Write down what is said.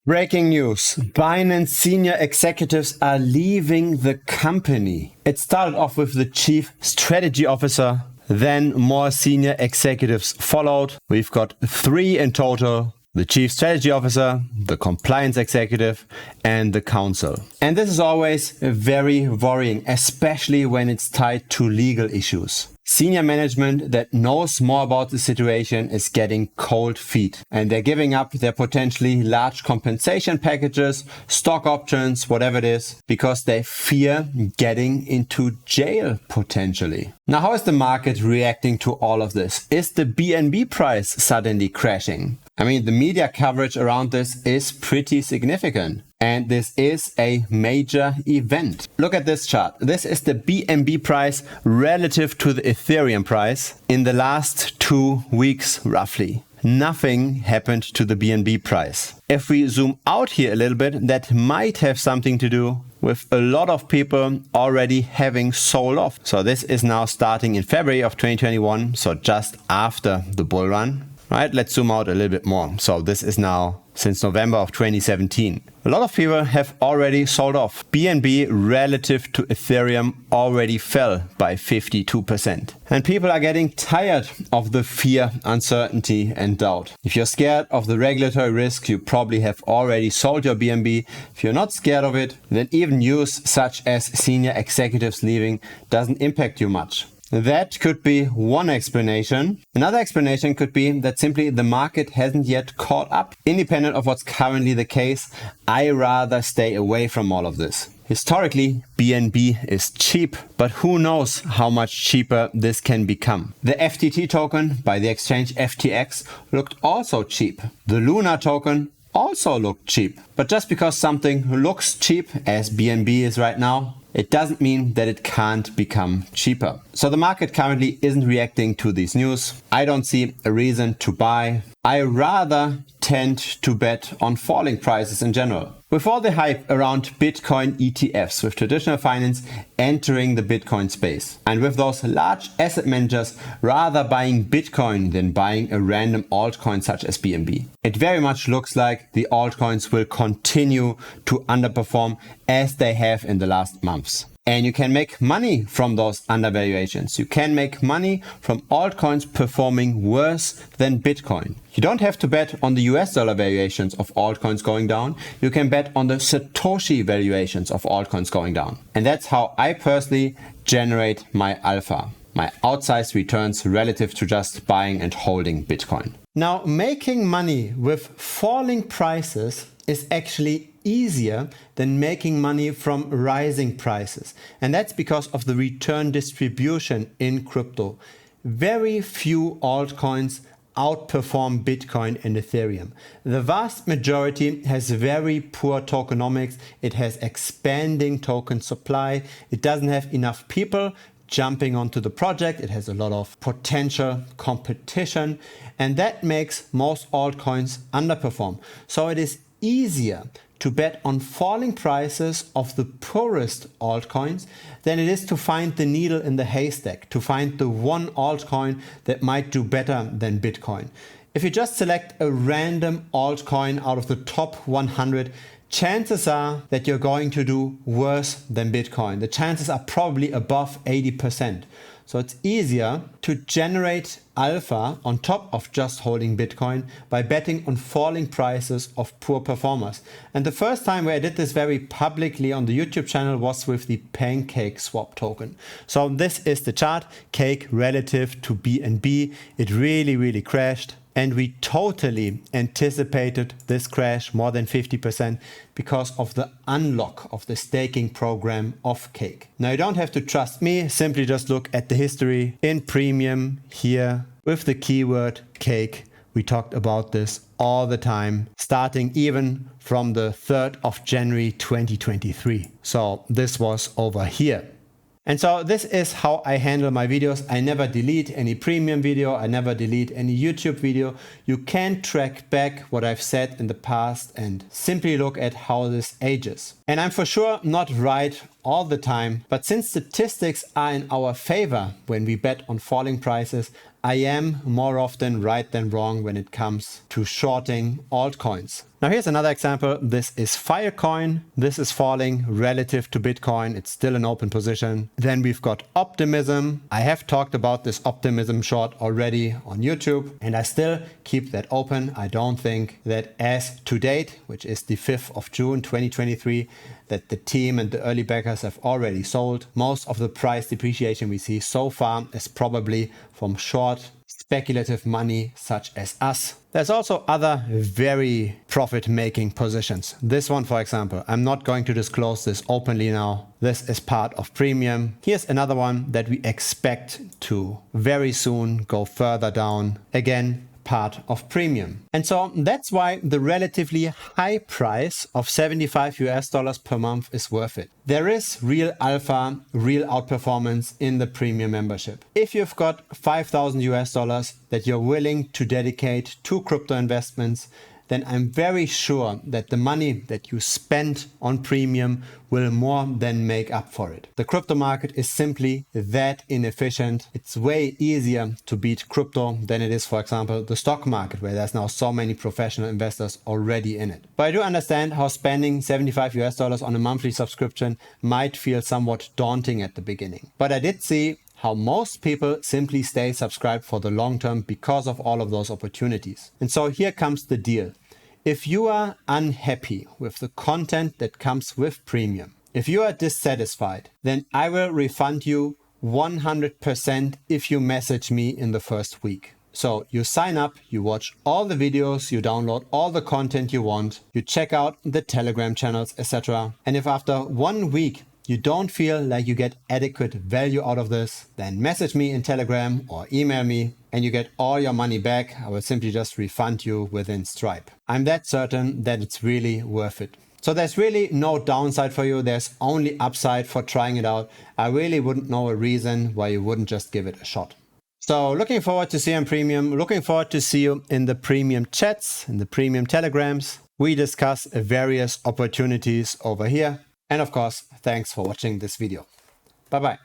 Breaking news. Binance senior executives are leaving the company. It started off with the chief strategy officer, then more senior executives followed. We've got 3 in total: the chief strategy officer, the compliance executive, and the counsel. And this is always very worrying, especially when it's tied to legal issues. Senior management that knows more about the situation is getting cold feet, and they're giving up their potentially large compensation packages, stock options, whatever it is, because they fear getting into jail potentially. Now, how is the market reacting to all of this? Is the BNB price suddenly crashing? I mean, the media coverage around this is pretty significant. And this is a major event. Look at this chart. This is the BNB price relative to the Ethereum price in the last 2 weeks, roughly. Nothing happened to the BNB price. If we zoom out here a little bit, that might have something to do with a lot of people already having sold off. So this is now starting in February of 2021, so just after the bull run. Right, let's zoom out a little bit more. So this is now since November of 2017. A lot of people have already sold off. BNB relative to Ethereum already fell by 52%. And people are getting tired of the fear, uncertainty, and doubt. If you're scared of the regulatory risk, you probably have already sold your BNB. If you're not scared of it, then even news such as senior executives leaving doesn't impact you much. That could be one explanation. Another explanation could be that simply the market hasn't yet caught up. Independent of what's currently the case, I rather stay away from all of this. Historically, BNB is cheap, but who knows how much cheaper this can become. The FTT token by the exchange FTX looked also cheap. The Luna token also looked cheap. But just because something looks cheap, as BNB is right now, it doesn't mean that it can't become cheaper. So the market currently isn't reacting to these news. I don't see a reason to buy. I rather tend to bet on falling prices in general. With all the hype around Bitcoin ETFs, with traditional finance entering the Bitcoin space, and with those large asset managers rather buying Bitcoin than buying a random altcoin such as BNB, it very much looks like the altcoins will continue to underperform as they have in the last months. And you can make money from those undervaluations. You can make money from altcoins performing worse than Bitcoin. You don't have to bet on the US dollar valuations of altcoins going down. You can bet on the Satoshi valuations of altcoins going down. And that's how I personally generate my alpha, my outsized returns relative to just buying and holding Bitcoin. Now, making money with falling prices is actually easier than making money from rising prices. And that's because of the return distribution in crypto. Very few altcoins outperform Bitcoin and Ethereum. The vast majority has very poor tokenomics. It has expanding token supply. It doesn't have enough people jumping onto the project. It has a lot of potential competition, and that makes most altcoins underperform. So it is easier to bet on falling prices of the poorest altcoins than it is to find the needle in the haystack, to find the one altcoin that might do better than Bitcoin. If you just select a random altcoin out of the top 100, chances are that you're going to do worse than Bitcoin. The chances are probably above 80%. So it's easier to generate alpha on top of just holding Bitcoin by betting on falling prices of poor performers. And the first time where I did this very publicly on the YouTube channel was with the Pancake Swap token. So this is the chart, Cake relative to BNB. It really crashed. And we totally anticipated this crash more than 50% because of the unlock of the staking program of Cake. Now you don't have to trust me, simply just look at the history in premium here with the keyword Cake. We talked about this all the time, starting even from the 3rd of January 2023. So this was over here. And so this is how I handle my videos. I never delete any premium video. I never delete any YouTube video. You can track back what I've said in the past and simply look at how this ages. And I'm for sure not right all the time, but since statistics are in our favor when we bet on falling prices, I am more often right than wrong when it comes to shorting altcoins. Now here's another example. This is Filecoin. This is falling relative to Bitcoin. It's still an open position. Then we've got Optimism. I have talked about this Optimism short already on YouTube, and I still keep that open. I don't think that as to date, which is the 5th of June 2023, that the team and the early backers have already sold. Most of the price depreciation we see so far is probably from short speculative money such as us. There's also other very profit-making positions. This one, for example, I'm not going to disclose this openly now. This is part of Premium. Here's another one that we expect to very soon go further down. Again, part of Premium. And so that's why the relatively high price of $75 per month is worth it. There is real alpha, real outperformance in the Premium membership. If you've got $5,000 that you're willing to dedicate to crypto investments, then I'm very sure that the money that you spend on Premium will more than make up for it. The crypto market is simply that inefficient. It's way easier to beat crypto than it is, for example, the stock market, where there's now so many professional investors already in it. But I do understand how spending $75 on a monthly subscription might feel somewhat daunting at the beginning. But I did see how most people simply stay subscribed for the long term because of all of those opportunities. And so here comes the deal. If you are unhappy with the content that comes with Premium, if you are dissatisfied, then I will refund you 100% if you message me in the first week. So you sign up, you watch all the videos, you download all the content you want, you check out the Telegram channels, etc. And if after 1 week you don't feel like you get adequate value out of this, then message me in Telegram or email me and you get all your money back. I will simply just refund you within Stripe. I'm that certain that it's really worth it. So there's really no downside for you. There's only upside for trying it out. I really wouldn't know a reason why you wouldn't just give it a shot. So looking forward to see you on Premium. Looking forward to see you in the Premium chats, in the Premium Telegrams. We discuss various opportunities over here. And of course, thanks for watching this video. Bye-bye.